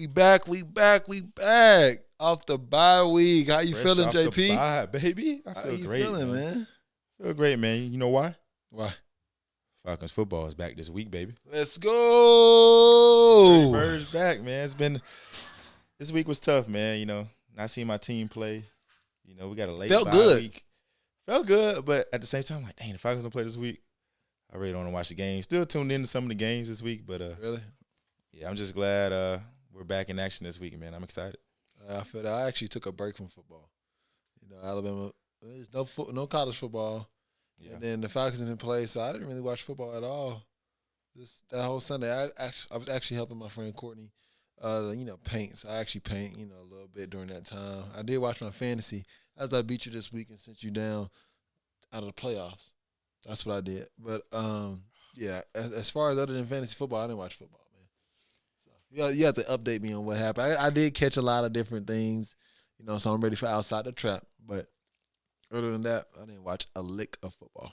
We back. Off the bye week. How you Fresh feeling, off JP? the bye, baby. I How feel you great, feeling, man? Feel great, man. You know why? Why? Falcons football is back this week, baby. Let's go. Bird's back, man. This week was tough, man. Not seeing my team play. We got a late Felt bye good. week. Felt good, but at the same time, I'm like, dang, the Falcons don't play this week. I really don't want to watch the game. Still tuned into some of the games this week, but Really? yeah, I'm just glad we're back in action this week, man. I'm excited. I feel that I actually took a break from football. Alabama. There's no college football, Yeah. and then the Falcons didn't play, so I didn't really watch football at all. That whole Sunday, I was actually helping my friend Courtney, paint. So I actually paint, a little bit during that time. I did watch my fantasy as I beat you this week and sent you down out of the playoffs. That's what I did. But yeah, as far as other than fantasy football, I didn't watch football, man. So you have to update me on what happened. I did catch a lot of different things, so I'm ready for outside the trap. But other than that, I didn't watch a lick of football.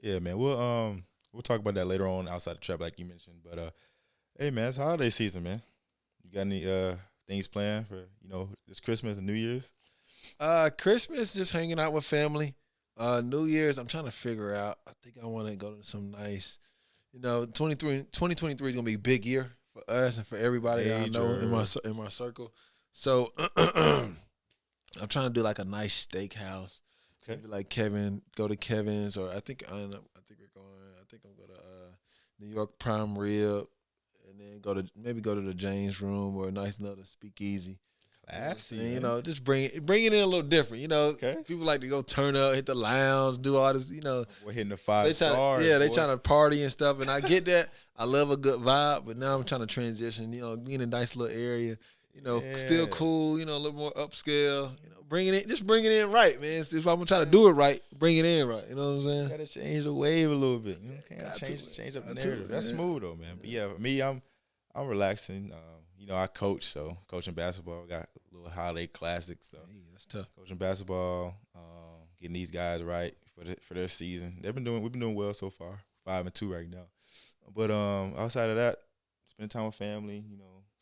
Yeah, man. We'll talk about that later on outside the trap, like you mentioned. But hey, man, it's holiday season, man. You got any things planned for this Christmas and New Year's? Christmas, just hanging out with family. New Year's, I'm trying to figure out. I think I want to go to some nice, 2023 is gonna be a big year for us and for everybody that I know in my circle. So I'm trying to do like a nice steakhouse. Okay. Maybe like go to Kevin's, or I think I'm going to New York Prime Rib, and then go to the James Room or a nice another speakeasy. Classy. And, just bring it in a little different. Okay. People like to go turn up, hit the lounge, do all this. We're hitting the 5 stars. Yeah, they trying to party and stuff, and I get that. I love a good vibe, but now I'm trying to transition. Be in a nice little area. Still cool. A little more upscale. Bring it in right, man. If I'm trying to do it right, bring it in right. You know what I'm saying? Gotta change the wave a little bit. Change up the Got to, narrative. That's smooth though, man. But yeah, for me, I'm relaxing. I coach, so coaching basketball. Got a little holiday classic, so that's tough. Coaching basketball, getting these guys right for their season. We've been doing well so far. 5-2 right now. But outside of that, spend time with family,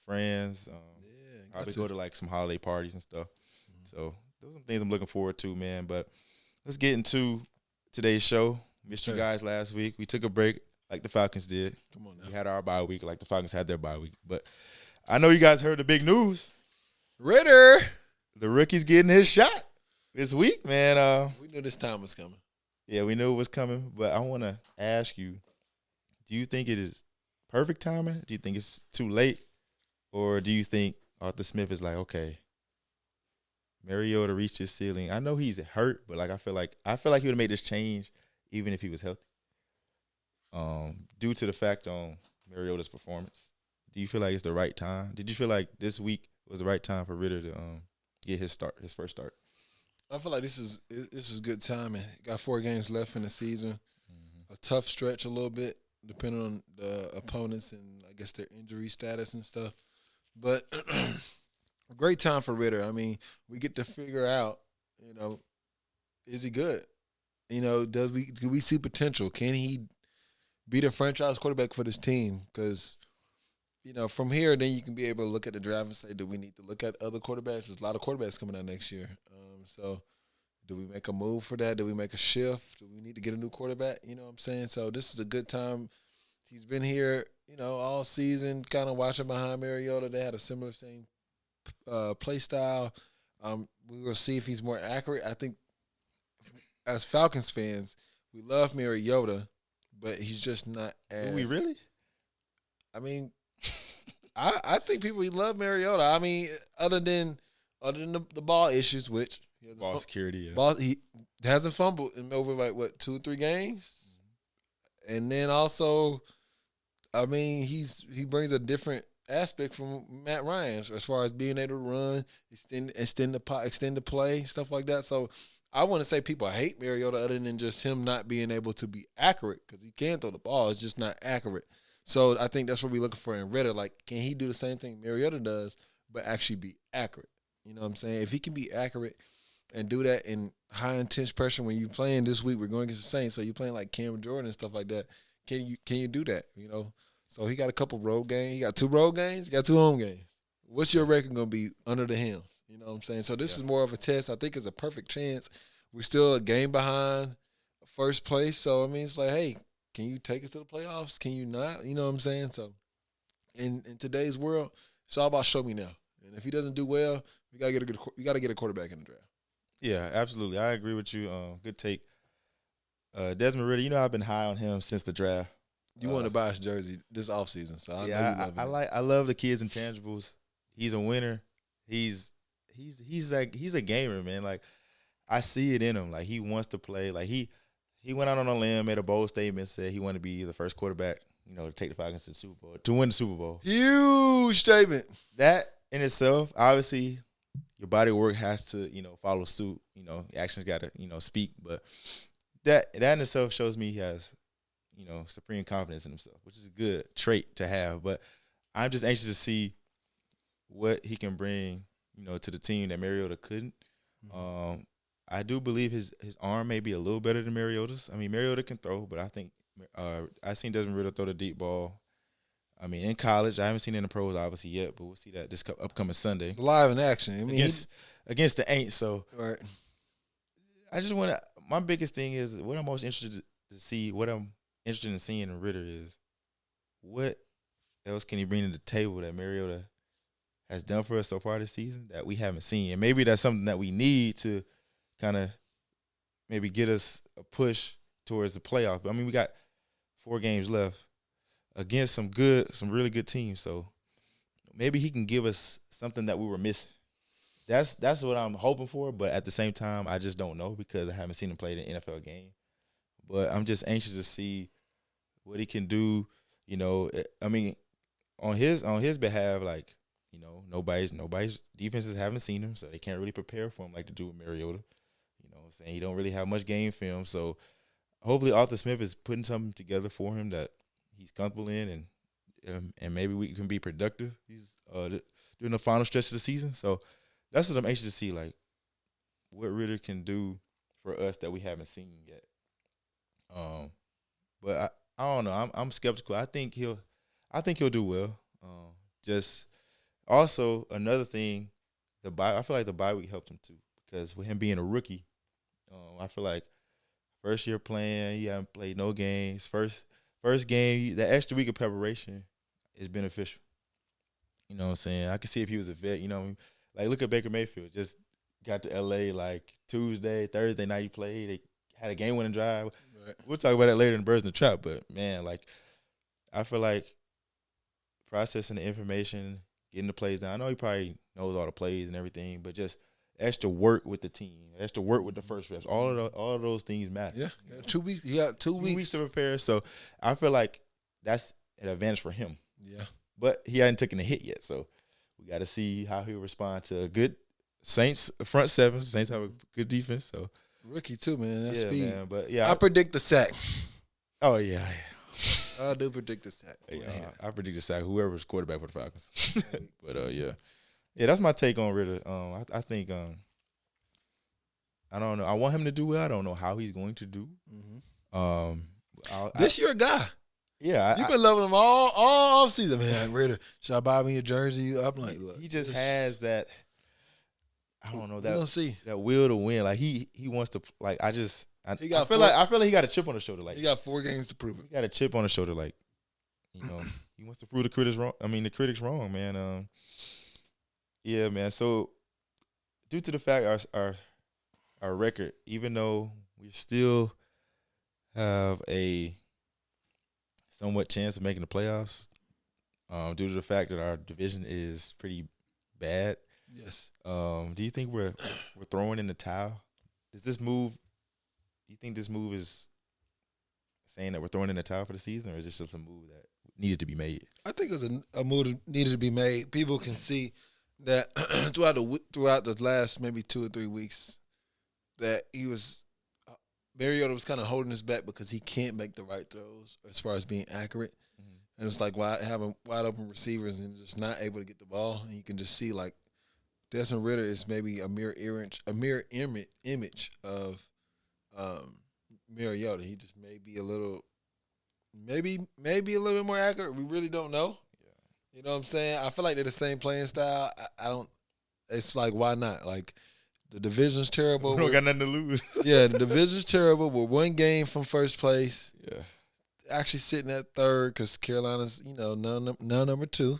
friends. Probably go to like some holiday parties and stuff. Mm-hmm. So those are some things I'm looking forward to, man. But let's get into today's show. Missed you guys last week. We took a break like the Falcons did. Come on now. We had our bye week like the Falcons had their bye week. But I know you guys heard the big news. Ridder. The rookie's getting his shot this week, man. We knew this time was coming. Yeah, we knew it was coming. But I want to ask you, do you think it is perfect timing? Do you think it's too late? Or do you think Arthur Smith is like, okay, Mariota reached his ceiling. I know he's hurt, but I feel like he would have made this change even if he was healthy. Due to the fact on Mariota's performance, do you feel like it's the right time? Did you feel like this week was the right time for Ridder to get his first start? I feel like this is good timing. Got 4 games left in the season. Mm-hmm. A tough stretch a little bit, depending on the opponents and I guess their injury status and stuff. But a great time for Ridder. I mean, we get to figure out, is he good? Do we see potential? Can he be the franchise quarterback for this team? Because, from here, then you can be able to look at the draft and say, do we need to look at other quarterbacks? There's a lot of quarterbacks coming out next year. So do we make a move for that? Do we make a shift? Do we need to get a new quarterback? You know what I'm saying? So this is a good time. He's been here, all season, kind of watching behind Mariota. They had a similar same play style. We will see if he's more accurate. I think as Falcons fans, we love Mariota, but he's just not as. Do we really? I mean, I think people love Mariota. I mean, other than the ball issues, which ball security, he hasn't fumbled in over 2 or 3 games, and then also, I mean, he brings a different aspect from Matt Ryan as far as being able to run, extend the play, stuff like that. So I want to say people hate Mariota other than just him not being able to be accurate, because he can throw the ball, it's just not accurate. So I think that's what we're looking for in Ridder. Like, can he do the same thing Mariota does, but actually be accurate? You know what I'm saying? If he can be accurate and do that in high intense pressure when you're playing this week, we're going against the Saints, so you're playing like Cam Jordan and stuff like that. Can you do that? So he got a couple road games. He got 2 road games. He got 2 home games. what's your record going to be under the helm? You know what I'm saying? So this is more of a test. I think it's a perfect chance. We're still a game behind first place. So, I mean, it's like, hey, can you take us to the playoffs? Can you not? You know what I'm saying? So in today's world, it's all about show me now. And if he doesn't do well, we got to get a quarterback in the draft. Yeah, absolutely. I agree with you. Good take. Desmond Ridder, you know I've been high on him since the draft. You want to buy his jersey this offseason, so I know you love it. I love the kid's intangibles. He's a winner. He's a gamer, man. Like I see it in him. Like he wants to play. Like he went out on a limb, made a bold statement, said he wanted to be the first quarterback, to take the Falcons to the Super Bowl, to win the Super Bowl. Huge statement. That in itself, obviously, your body of work has to, follow suit. Actions got to, speak. But that in itself shows me he has, supreme confidence in himself, which is a good trait to have. But I'm just anxious to see what he can bring, to the team that Mariota couldn't. Mm-hmm. I do believe his arm may be a little better than Mariota's. I mean, Mariota can throw, but I think I've seen Desmond Ridder throw the deep ball. I mean, in college, I haven't seen it in the pros obviously yet, but we'll see that this upcoming Sunday. Live in action. I mean, against the Aints. So right. I just want to – my biggest thing is what I'm most interested to see, what I'm interested in seeing in Ridder is what else can he bring to the table that Mariota has done for us so far this season that we haven't seen. And maybe that's something that we need to kind of maybe get us a push towards the playoff. I mean, we got 4 games left against some really good teams. So maybe he can give us something that we were missing. That's what I'm hoping for, but at the same time, I just don't know because I haven't seen him play an NFL game. But I'm just anxious to see what he can do. I mean, on his behalf, like, nobody's defenses haven't seen him, so they can't really prepare for him like they do with Mariota. I'm saying he don't really have much game film, so hopefully Arthur Smith is putting something together for him that he's comfortable in, and maybe we can be productive. He's during the final stretch of the season, so that's what I'm anxious to see, like what Ridder can do for us that we haven't seen yet. But I don't know. I'm skeptical. I think he'll do well. Just also another thing, I feel like the bye week helped him too because with him being a rookie, I feel like first year playing, he hasn't played no games. First game, the extra week of preparation is beneficial. You know what I'm saying? I can see if he was a vet. Like look at Baker Mayfield. Just got to L.A. like Thursday night he played. They had a game-winning drive. Right. We'll talk about that later in Birds in the Trap. But, man, like I feel like processing the information, getting the plays down. I know he probably knows all the plays and everything, but just extra work with the team, extra work with the first reps. All of those things matter. Yeah, 2 weeks. You got 2 weeks. 2 weeks to prepare. So I feel like that's an advantage for him. Yeah. But he hadn't taken a hit yet, so we got to see how he'll respond to a good Saints front seven. Saints have a good defense, so rookie too, man. That's speed. Man, but yeah, I predict the sack. Oh yeah. I do predict the sack. Yeah, I predict the sack. Whoever's quarterback for the Falcons. But yeah, that's my take on Ridder. I think I don't know. I want him to do well. I don't know how he's going to do. Mm-hmm. This your guy. Yeah, you've been loving him all offseason, man. Ridder, should I buy me a jersey? I'm like, look, he just has that. I don't know that. We'll see. That will to win. Like he wants to. Like I feel like he got a chip on his shoulder. Like he got 4 games to prove it. He got a chip on his shoulder. Like he wants to prove the critics wrong. I mean the critics wrong, man. Yeah, man. So due to the fact our record, even though we still have a somewhat chance of making the playoffs, due to the fact that our division is pretty bad. Yes. Do you think we're throwing in the towel? Do you think this move is saying that we're throwing in the towel for the season, or is this just a move that needed to be made? I think it's a move that needed to be made. People can see that throughout the last maybe 2 or 3 weeks that Mariota was kind of holding us back because he can't make the right throws as far as being accurate. Mm-hmm. And it's like having wide open receivers and just not able to get the ball. And you can just see like Desmond Ridder is maybe a mirror image of Mariota. He just may be a little bit more accurate. We really don't know. You know what I'm saying? I feel like they're the same playing style. I don't. It's like, why not? Like, the division's terrible. We don't got nothing to lose. Yeah, the division's terrible. We're one game from first place. Yeah. Actually sitting at third because Carolina's, now number 2.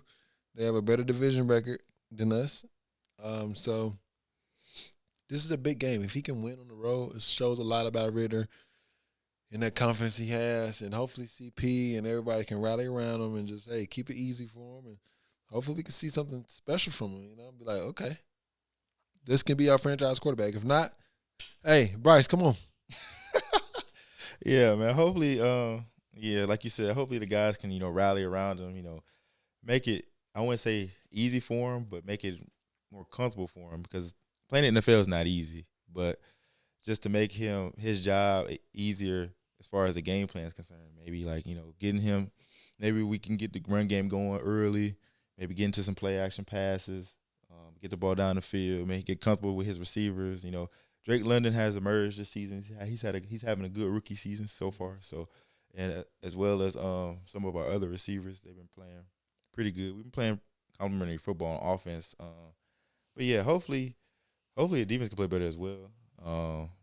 They have a better division record than us. So this is a big game. If he can win on the road, it shows a lot about Ridder and that confidence he has. And hopefully CP and everybody can rally around him and just, hey, keep it easy for him. And hopefully we can see something special from him. Be like, okay, this can be our franchise quarterback. If not, hey, Bryce, come on. Yeah, man. Hopefully, like you said, hopefully the guys can, rally around him, make it, I wouldn't say easy for him, but make it more comfortable for him because playing in the NFL is not easy. But just to make his job easier as far as the game plan is concerned, maybe getting him, maybe we can get the run game going early, maybe get into some play action passes, get the ball down the field, maybe get comfortable with his receivers. Drake London has emerged this season. He's having a good rookie season so far. So, and as well as some of our other receivers, they've been playing pretty good. We've been playing complimentary football on offense. But yeah, hopefully the defense can play better as well.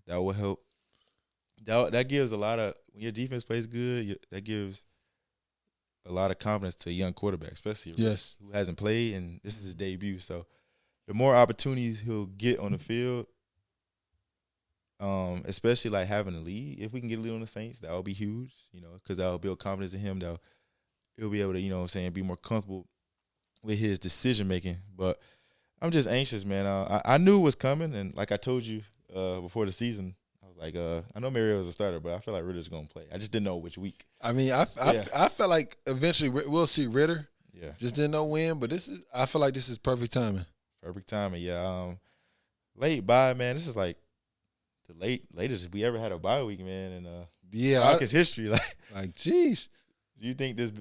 That will help. That gives a lot of when your defense plays good. That gives a lot of confidence to a young quarterback, especially who hasn't played and this is his debut. So, the more opportunities he'll get on the field. Especially like having a lead. If we can get a lead on the Saints, that would be huge, because that will build confidence in him. That he'll be able to, be more comfortable with his decision making. But I'm just anxious, man. I knew it was coming, and like I told you before the season, I was like, I know Mariota was a starter, but I feel like Ridder's gonna play. I just didn't know which week. I mean, I felt like eventually we'll see Ridder. Yeah, just didn't know when, but I feel like this is perfect timing. Perfect timing, yeah. Late bye, man. This is like the latest we ever had a bye week, man, and Falcons history. Like, geez. Do you think this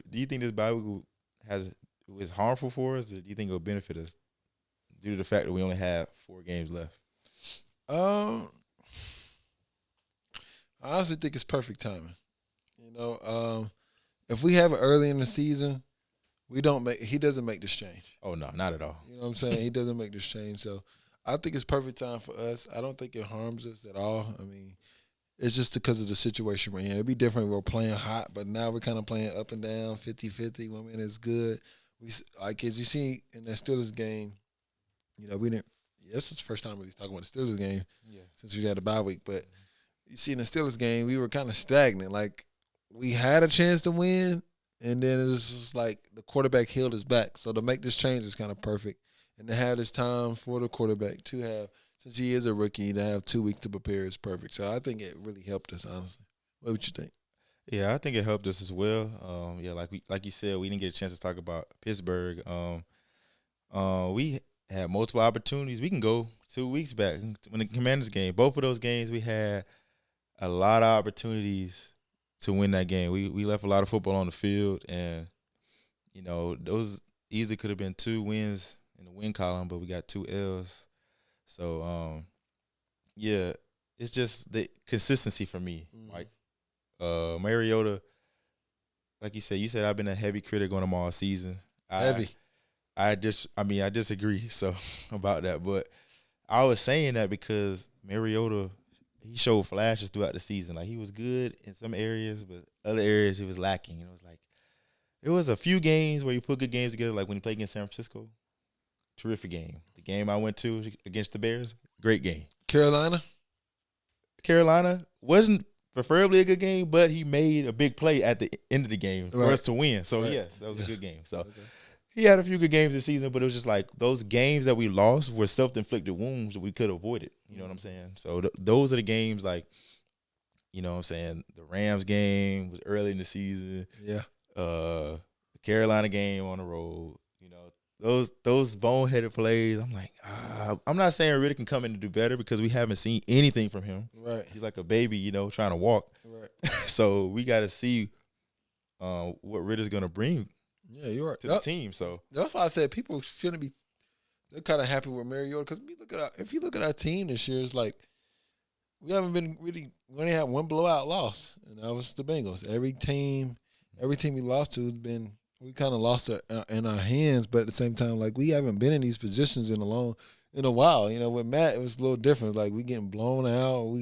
bye week was harmful for us, or do you think it will benefit us due to the fact that we only have 4 games left? I honestly think it's perfect timing. If we have it early in the season, he doesn't make this change. Oh no, not at all. You know what I'm saying? He doesn't make this change, so I think it's perfect time for us. I don't think it harms us at all. I mean, it's just because of the situation we're in. It'd be different if we're playing hot, but now we're kind of playing up and down, 50-50. One minute is good. As you see in that Steelers game, we didn't. This is the first time we're talking about the Steelers game since we had a bye week. But you see in the Steelers game, we were kind of stagnant. Like, we had a chance to win, and then it was just like the quarterback healed his back. So to make this change is kind of perfect. And to have this time for the quarterback to have, since he is a rookie, to have 2 weeks to prepare is perfect. So I think it really helped us, honestly. What would you think? Yeah, I think it helped us as well. Like you said, we didn't get a chance to talk about Pittsburgh. We had multiple opportunities. We can go 2 weeks back when the Commanders game. Both of those games, we had a lot of opportunities to win that game. We left a lot of football on the field, and those easily could have been 2 wins in the win column, but we got 2 L's. So, it's just the consistency for me. Like, Mariota, like you said I've been a heavy critic on him all season. I disagree about that. But I was saying that because Mariota, he showed flashes throughout the season. Like, he was good in some areas, but other areas he was lacking. It was a few games where you put good games together, like when he played against San Francisco. Terrific game. The game I went to against the Bears, great game. Carolina wasn't preferably a good game, but he made a big play at the end of the game for us to win. So, yes, that was a good game. So, he had a few good games this season, but it was just like those games that we lost were self-inflicted wounds that we could have avoided. You know what I'm saying? So, those are the games like, you know what I'm saying, the Rams game was early in the season. Yeah. The Carolina game on the road. Those boneheaded plays, I'm like, I'm not saying Ridder can come in and do better because we haven't seen anything from him. Right. He's like a baby, trying to walk. Right. So we got to see what Ridder's going to bring to the team. So that's why I said people shouldn't be – they're kind of happy with Mariota because if you look at our team this year, it's like we haven't been really – we only had one blowout loss, and that was the Bengals. Every team we lost to has been we kind of lost it in our hands, but at the same time, like we haven't been in these positions in a while. You know, with Matt, it was a little different. Like we getting blown out.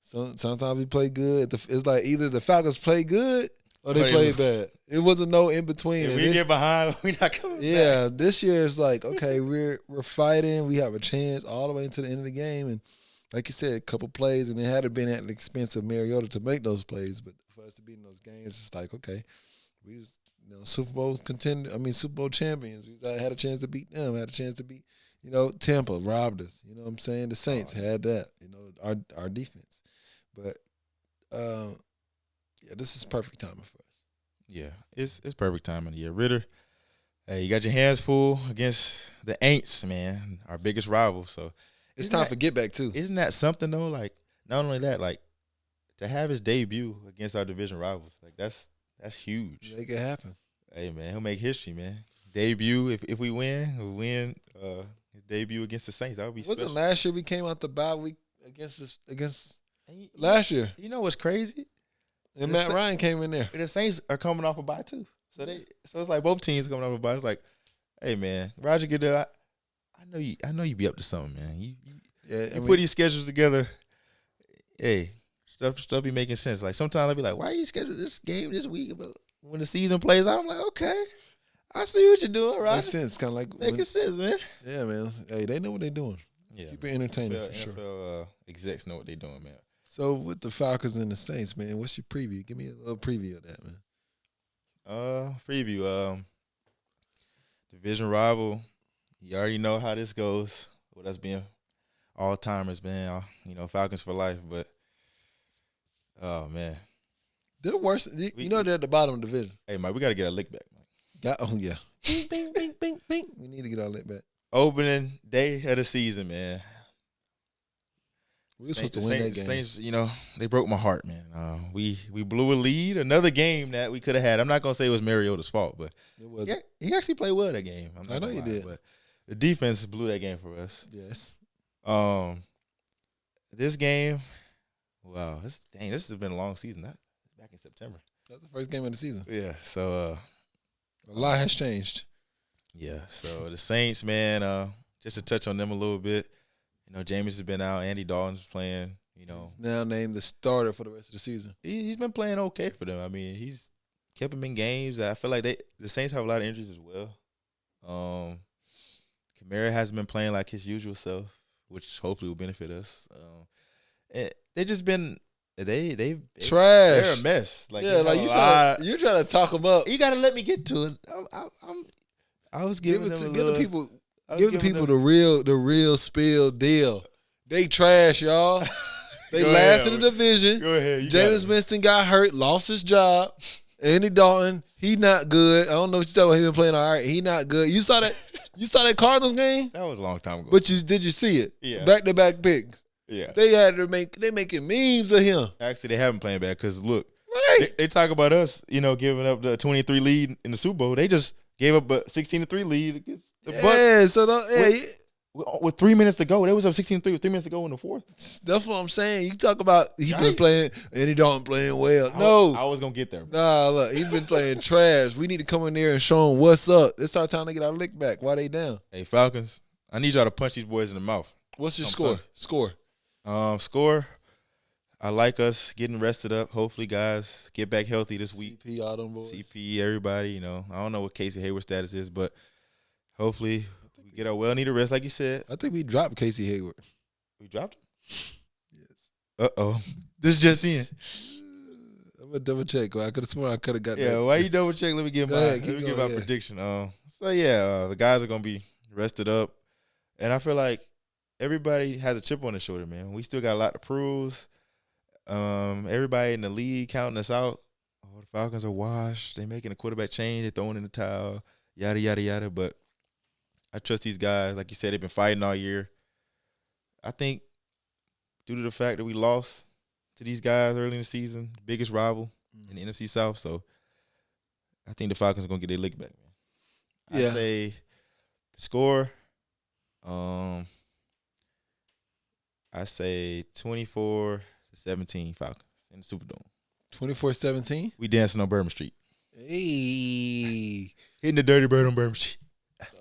Sometimes we play good. It's like either the Falcons play good or they play bad. It wasn't no in between. If we get behind, we not coming back. Yeah, this year it's like, okay, we're fighting. We have a chance all the way into the end of the game, and like you said, a couple plays, and it had to been at the expense of Mariota to make those plays. But for us to be in those games, it's like, okay, we was Super Bowl Super Bowl champions. We had a chance to beat them. Had a chance to beat, Tampa robbed us. You know what I'm saying? The Saints had that. Our defense. But this is perfect timing for us. Yeah, it's perfect time of the year. Ridder, hey, you got your hands full against the Aints, man, our biggest rival. So it's time for get back too. Isn't that something though? Like, not only that, like to have his debut against our division rivals, like that's huge. Make it happen. Hey man, he'll make history, man. Debut if we win, his debut against the Saints. That would be Wasn't special. last year we came out the bye week against last year? You know what's crazy? And Matt Ryan came in there. The Saints are coming off a bye too, so it's like both teams coming off a bye. It's like, hey man, Roger Goodell, I know you be up to something, man. You put these schedules together. Hey, stuff be making sense. Like sometimes I'll be like, why you schedule this game this week? But when the season plays out, I'm like, okay, I see what you're doing, Roger. Makes sense. Kind of like making sense, man. Yeah, man. Hey, they know what they're doing. Yeah, keep it entertaining for sure. NFL execs know what they're doing, man. So with the Falcons and the Saints, man, what's your preview? Give me a little preview of that, man. Preview. Division rival. You already know how this goes. With us being all timers, man. Falcons for life. But oh man, they're worse. They're at the bottom of the division. Hey, Mike, we got to get our lick back, Mike. Oh yeah. Bing, bing, bing, bing, bing. We need to get our lick back. Opening day of the season, man. We were supposed to win that game. Saints, they broke my heart, man. We blew a lead. Another game that we could have had. I'm not gonna say it was Mariota's fault, but it was. He actually played well that game. I know he did. But the defense blew that game for us. Yes. This game, wow, this has been a long season. That back in September. That's the first game of the season. Yeah. So a lot has changed. Yeah. So the Saints, man. Just to touch on them a little bit. Jameis has been out. Andy Dalton's playing. He's now named the starter for the rest of the season. He's been playing okay for them. I mean, he's kept them in games. I feel like the Saints have a lot of injuries as well. Kamara hasn't been playing like his usual self, which hopefully will benefit us. They just been they trash. They're a mess. Like you're trying to talk them up. You got to let me get to it. I was giving them give the people. Give the people the real spill deal. They trash, y'all. They last in the division. Go ahead. Jameis Winston got hurt, lost his job. Andy Dalton, he not good. I don't know what you're talking about. He been playing all right. He not good. You saw that Cardinals game? That was a long time ago. But did you see it? Yeah. Back-to-back picks. Yeah. They making memes of him. Actually, they haven't playing bad because look, right. They talk about us, giving up the 23 lead in the Super Bowl. They just gave up a 16-3 lead against the Bucs. With 3 minutes to go, they was up 16-3 with 3 minutes to go in the fourth. That's what I'm saying. You talk about he been playing and he don't playing well. I was gonna get there. Nah, look, he been playing trash. We need to come in there and show him what's up. It's our time to get our lick back. Why they down? Hey Falcons, I need y'all to punch these boys in the mouth. What's your score? Score. I like us getting rested up. Hopefully, guys get back healthy this week. CP, all them boys. CP, everybody. I don't know what Casey Hayward's status is, but hopefully we get our well-needed rest, like you said. I think we dropped Casey Hayward. We dropped him? Yes. Uh-oh. This just in. I'm going to double check. I could have sworn I could have got that. Yeah, why you double check? Let me give my prediction. The guys are going to be rested up. And I feel like everybody has a chip on their shoulder, man. We still got a lot to prove. Everybody in the league counting us out. Oh, the Falcons are washed. They making a quarterback change. They're throwing in the towel. Yada, yada, yada. But I trust these guys. Like you said, they've been fighting all year. I think due to the fact that we lost to these guys early in the season, biggest rival in the NFC South, so I think the Falcons are going to get their lick back, man. Yeah. I say score, I say 24-17 Falcons in the Superdome. 24-17? We dancing on Bourbon Street. Hey. Hitting the dirty bird on Burn.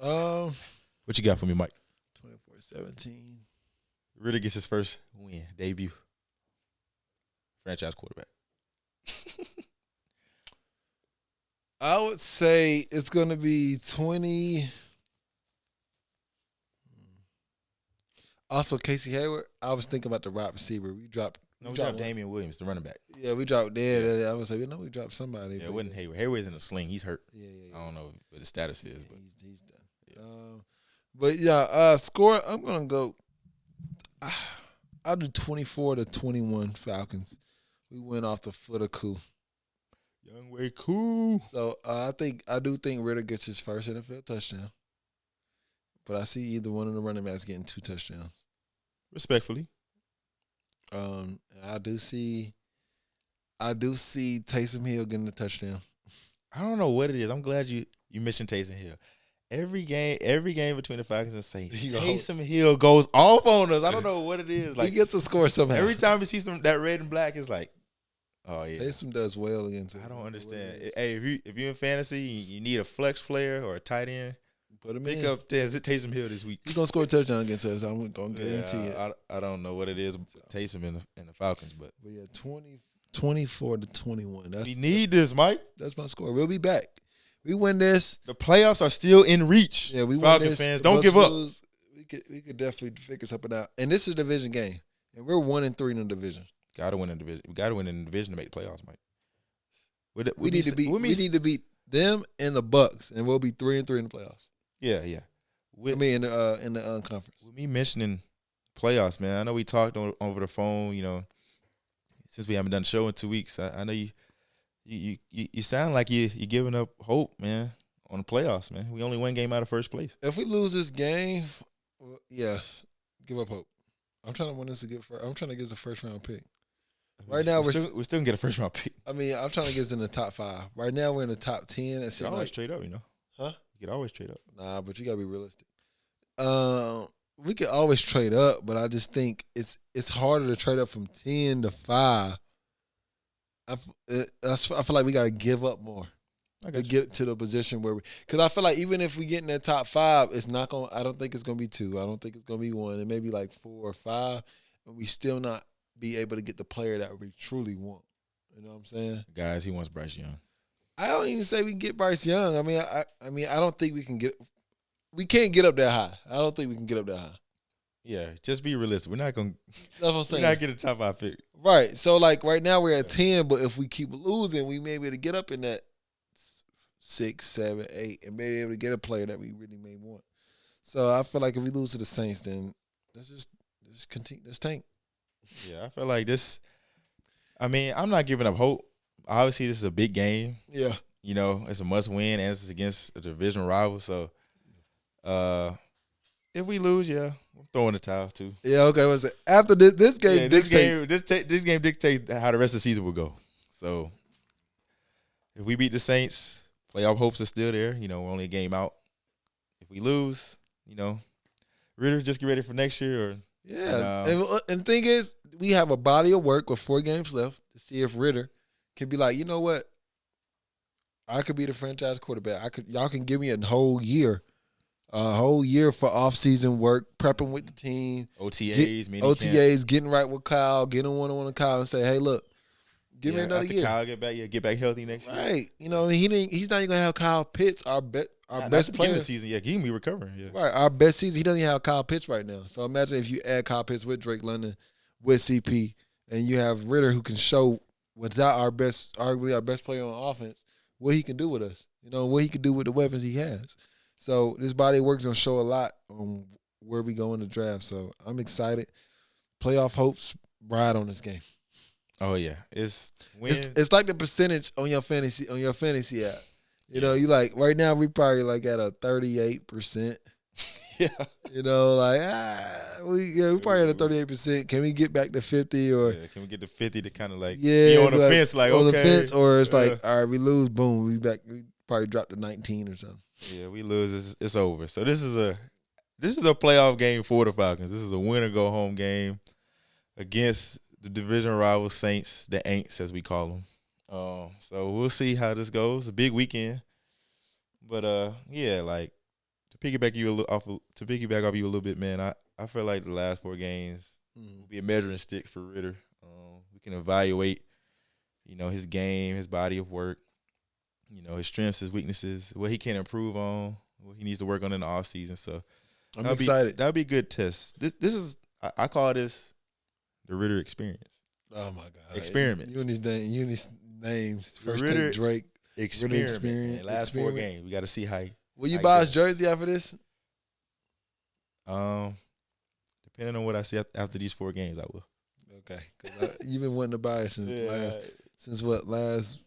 What you got for me, Mike? 24-17. Ridder gets his first win, debut. Franchise quarterback. I would say it's going to be 20. Also, Casey Hayward, I was thinking about the wide receiver. We dropped Damian Williams, the running back. Yeah, we dropped dead. Yeah. I would say, we dropped somebody. Yeah, it wasn't Hayward. Hayward's in a sling. He's hurt. Yeah. I don't know what his status is. But he's done. Yeah. Score, I'm going to go. I'll do 24-21 Falcons. We went off the foot of coup. Young way cool. So I do think Ridder gets his first NFL touchdown. But I see either one of the running backs getting 2 touchdowns. Respectfully. I do see Taysom Hill getting a touchdown. I don't know what it is. I'm glad you mentioned Taysom Hill. Every game between the Falcons and Saints, Taysom Hill goes off on us. I don't know what it is. Like, he gets a score somehow. Every time we see that red and black, it's like, oh yeah. Taysom does well against. I don't understand. Hey, if you're in fantasy, you need a flex player or a tight end. Put him Pick up Taysom Hill this week. He's gonna score a touchdown against us. I'm gonna guarantee it. I don't know what it is, Taysom in the Falcons, but yeah, 24-21. We need this, Mike. That's my score. We'll be back. We win this. The playoffs are still in reach. Yeah, we Falcons win this. fans, don't give up. We could definitely figure something out. And this is a division game, and we're 1-3 in the division. Gotta win in the division. We gotta win in the division to make the playoffs, Mike. We need to beat them and the Bucs, and we'll be 3-3 in the playoffs. Yeah. In the conference. With me mentioning playoffs, man, I know we talked over the phone. Since we haven't done the show in 2 weeks, I know you sound like you're giving up hope, man, on the playoffs, man. We only one game out of first place. If we lose this game, yes, give up hope. I'm trying to win this to get. I'm trying to get the first round pick. Right now, we're still gonna get a first round pick. I mean, I'm trying to get us in the top 5. Right now, we're in the top 10. You can always trade up, Huh? You can always trade up. Nah, but you gotta be realistic. We could always trade up, but I just think it's harder to trade up from 10 to 5. I feel like we gotta give up more to get to the position where because I feel like even if we get in that top 5, it's not gonna. I don't think it's gonna be 2. I don't think it's gonna be 1. It may be like 4 or 5, and we still not be able to get the player that we truly want. You know what I'm saying? Guys, he wants Bryce Young. I don't even say we can get Bryce Young. I mean, I don't think we can get. We can't get up that high. I don't think we can get up that high. Yeah, just be realistic. We're not gonna. That's what I'm saying. We're not getting a top 5 pick. Right. So like right now we're at 10, but if we keep losing, we may be able to get up in that 6, 7, 8, and maybe able to get a player that we really may want. So I feel like if we lose to the Saints, then let's just continue. Let's tank. Yeah, I feel like this. I mean, I'm not giving up hope. Obviously, this is a big game. Yeah. It's a must win, and it's against a division rival. So, if we lose, I'm throwing the towel too. Yeah. Okay. What's it? After this game, this game dictates how the rest of the season will go. So, if we beat the Saints, playoff hopes are still there. We're only a game out. If we lose, Ridder, just get ready for next year. Or and the thing is, we have a body of work with 4 games left to see if Ridder can be like, you know what? I could be the franchise quarterback. Y'all can give me a whole year for off-season work, prepping with the team, OTAs, getting right with Kyle, getting one-on-one with Kyle, and say, hey, look, give me another year. Kyle get back healthy next year. Right. He's not even gonna have Kyle Pitts, our best player. In the season, he can be recovering. Yeah. Right, our best season. He doesn't even have Kyle Pitts right now. So imagine if you add Kyle Pitts with Drake London, with CP, and you have Ridder who can show without arguably our best player on offense, what he can do with us. What he can do with the weapons he has. So this body of work is gonna show a lot on where we go in the draft. So I'm excited. Playoff hopes ride on this game. Oh yeah, it's like the percentage on your fantasy app. You like right now we probably like at a 38%. Yeah. We probably at a 38%. Can we get back to 50 or can we get to 50 to kind of be on the fence on the fence, or it's all right, we lose, boom, we back. We probably drop to 19 or something. Yeah, we lose, it's over. So this is a playoff game for the Falcons. This is a win or go home game against the division rival Saints, the Aints as we call them. So we'll see how this goes. A big weekend. Yeah, like to piggyback you a little off you a little bit, man. I feel like the last 4 games will be a measuring stick for Ridder. We can evaluate, his game, his body of work, his strengths, his weaknesses, what he can improve on, what he needs to work on in the off season. So I'm excited. That'll be a good test. This is I call this the Ridder experience. Oh my God! Experiment. You and these names. First Ridder take Drake. Experiment. Man. Last 4 games, we got to see how. Will you buy his jersey after this? Depending on what I see after these 4 games, I will. Okay, because you've been wanting to buy it since last.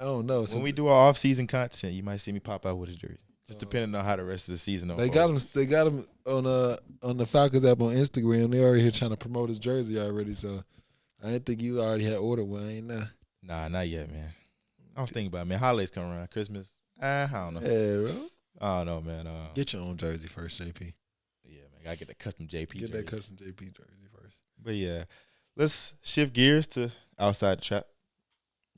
I don't know. When we do our off-season content, you might see me pop out with his jersey. Just depending on how the rest of the season unfolds. They got him on the Falcons app on Instagram. They already here trying to promote his jersey already. So I didn't think you already had ordered one. Ain't nah. Nah, not yet, man. I was thinking about it, man. Holidays come around, Christmas. I don't know. Yeah, bro. I don't know, man. Get your own jersey first, JP. Yeah, man. Gotta get the custom JP jersey. Get that custom JP jersey first. But yeah, let's shift gears to outside the trap.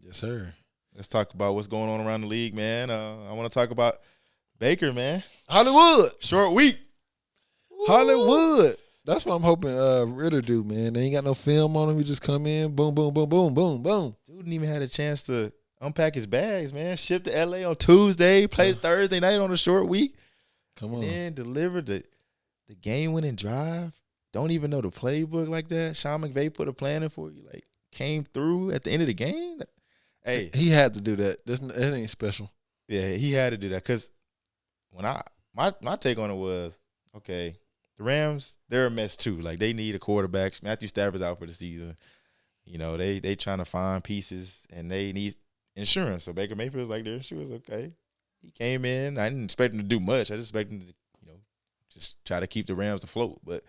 Yes, sir. Let's talk about what's going on around the league, man. I want to talk about Baker, man. Hollywood. Short week. Hollywood. That's what I'm hoping Ridder do, man. They ain't got no film on him. He just come in, boom, boom, boom, boom, boom, boom. Dude didn't even had a chance to unpack his bags, man. Shipped to L.A. on Tuesday, played Thursday night on a short week. Come on. Then delivered the game-winning drive. Don't even know the playbook like that. Sean McVay put a plan in for you. Like, came through at the end of the game. Hey. He had to do that. That ain't special. Yeah, he had to do that because when my take on it was, okay, the Rams, they're a mess too. Like, they need a quarterback. Matthew Stafford's out for the season. They trying to find pieces, and they need insurance. So Baker Mayfield's like, their insurance, okay. He came in. I didn't expect him to do much. I just expected him to, just try to keep the Rams afloat. But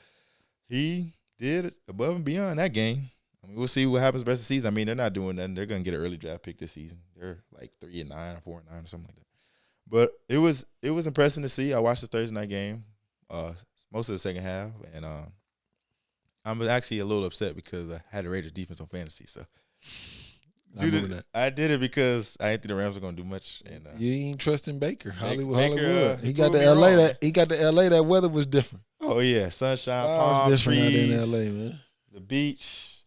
he did above and beyond that game. I mean, we'll see what happens the rest of the season. I mean, they're not doing nothing. They're going to get an early draft pick this season. They're like 3-9 or 4-9 or something like that. But it was impressive to see. I watched the Thursday night game, most of the second half, and I'm actually a little upset because I had the Raiders defense on fantasy. So I did it because I didn't think the Rams were going to do much. And you ain't trusting Baker. Baker, Hollywood. He got the LA. He got the LA. That weather was different. Oh yeah, sunshine, palm trees, different out in LA, man. The beach.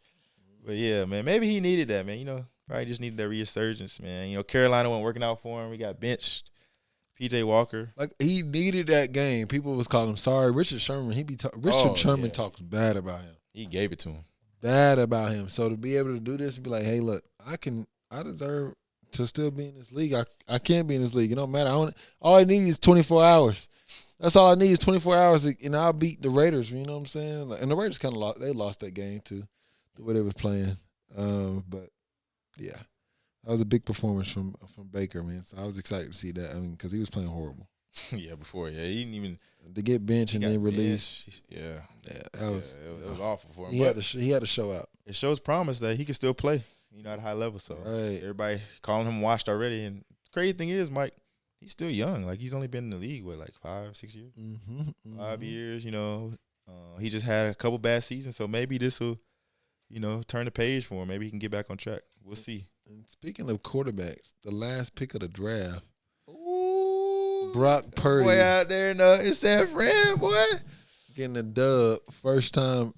But yeah, man, maybe he needed that, man. Probably just needed that resurgence, man. Carolina wasn't working out for him. We got benched. PJ Walker. Like, he needed that game. People was calling him sorry. Richard Sherman, Sherman talks bad about him. He gave it to him. Bad about him. So to be able to do this and be like, hey, look, I deserve to still be in this league. I can't be in this league. It don't matter. All I need is 24 hours. That's all I need is 24 hours, and I'll beat the Raiders. You know what I'm saying? And the Raiders kind of lost that game too, the way they was playing. But yeah, that was a big performance from Baker, man. So I was excited to see that. I mean, because he was playing horrible. Yeah, before, he didn't even to get benched and then released. Yeah, that was it was awful for him. He had to show out. It shows promise that he can still play, at a high level. So everybody calling him washed already. And the crazy thing is, Mike, he's still young. Like, he's only been in the league like 5-6 years, 5 years. He just had a couple bad seasons, so maybe this will, turn the page for him. Maybe he can get back on track. We'll see. And speaking of quarterbacks, the last pick of the draft, Brock Purdy, boy out there in San Fran, boy, getting a dub, first time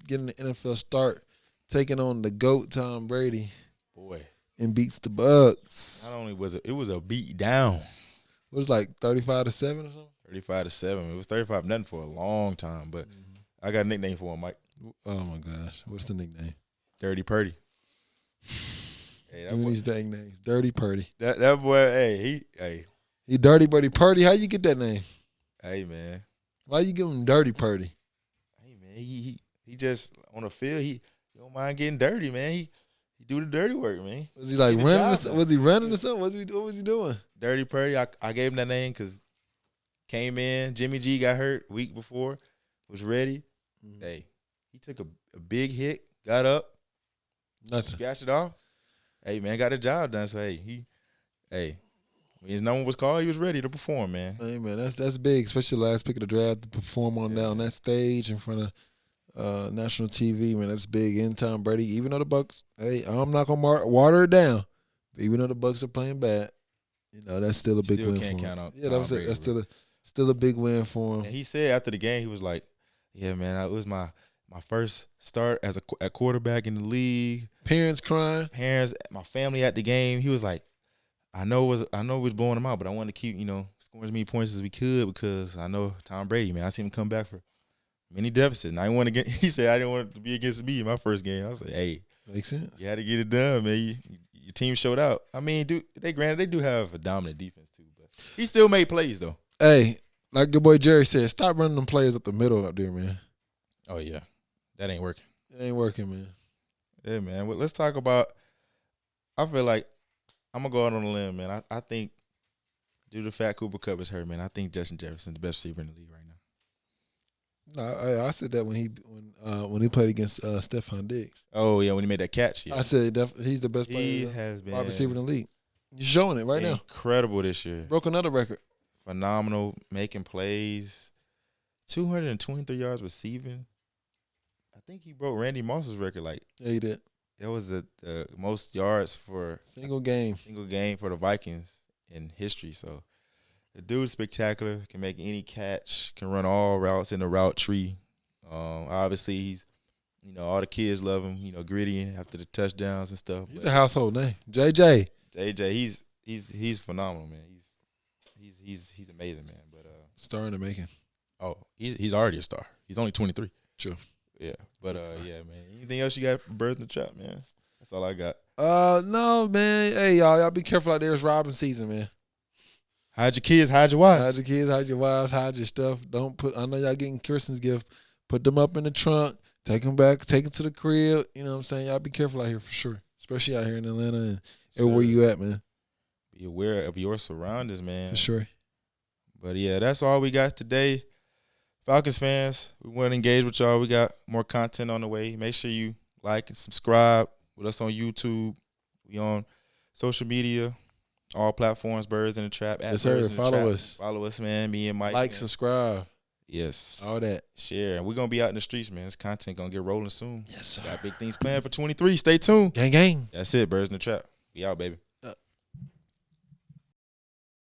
getting the NFL start, taking on the GOAT Tom Brady, boy, and beats the Bucs. Not only was it was a beat down. It was like 35-7 or something. 35-7. It was 35-0 for a long time, but I got a nickname for him, Mike. Oh my gosh, what's the nickname? Dirty Purdy. Hey, doing these dang names, Dirty Purdy. That boy, he Dirty Purdy. How you get that name? Hey man, why you give him Dirty Purdy? Hey man, he just on the field. He don't mind getting dirty, man. He do the dirty work, man. Was he like running? Was he running or something? What was he doing? Dirty Purdy. I gave him that name because came in. Jimmy G got hurt week before. Was ready. Hey, he took a big hit. Got up. Nothing. Scratched it off. Hey man, got the job done. So when his number was called, he was ready to perform, man. Hey man, that's big, especially the last pick of the draft to perform on that stage in front of national TV, man. That's big. In Tom Brady, even though the Bucs, hey, I'm not gonna water it down. Even though the Bucs are playing bad, that's still a big Still win can't for him. count out Yeah, Tom Brady, that's bro. still a big win for him. And he said after the game, he was like, "Yeah, man, it was my first start as a quarterback in the league. Parents crying. My family at the game." He was like, I know we was blowing him out, but I wanted to keep, scoring as many points as we could because I know Tom Brady, man. I seen him come back for many deficits. And I didn't want to get. He said I didn't want it to be against me in my first game. I was like, hey, Makes sense. you had to get it done, man. Your team showed out. I mean, they do have a dominant defense too, but he still made plays though. Hey, like your boy Jerry said, stop running them players up the middle up there, man. Oh yeah, that ain't working. It ain't working, man. Yeah, man. Well, let's talk about. I feel like I'm gonna go out on a limb, man. I think due to the fact Cooper Kupp is hurt, man, I think Justin Jefferson the best receiver in the league right now. No, I said that when he played against Stephon Diggs. Oh yeah, when he made that catch, yeah. I said he's the best He player, has been wide receiver in the league. You're showing it right now. Incredible this year. Broke another record. Phenomenal, making plays. 223 yards receiving. I think he broke Randy Moss's record. Yeah, he did. That was the most yards for single game for the Vikings in history. So the dude's spectacular. Can make any catch. Can run all routes in the route tree. Obviously, he's all the kids love him. Gritty after the touchdowns and stuff. He's a household name. JJ, he's phenomenal, man. He's amazing, man. But star in the making. Oh, he's already a star. He's only 23. True. Yeah, but yeah, man. Anything else you got for Birds in the Trap, man? That's all I got. No, man. Hey, y'all be careful out there. It's robbing season, man. Hide your kids, hide your wives. Hide your kids, hide your wives, hide your stuff. I know y'all getting Kirsten's gift. Put them up in the trunk. Take them back. Take them to the crib. You know what I'm saying? Y'all be careful out here for sure, especially out here in Atlanta and everywhere you at, man. Be aware of your surroundings, man. For sure. But yeah, that's all we got today. Falcons fans, we want to engage with y'all. We got more content on the way. Make sure you like and subscribe with us on YouTube. We on social media, all platforms, Birds in the Trap. Yes, sir. Follow us. Follow us, man. Me and Mike. Like, man. subscribe. Yes. All that. Share. And we're going to be out in the streets, man. This content going to get rolling soon. Yes, sir. Got big things planned for 23. Stay tuned. Gang, gang. That's it, Birds in the Trap. We out, baby.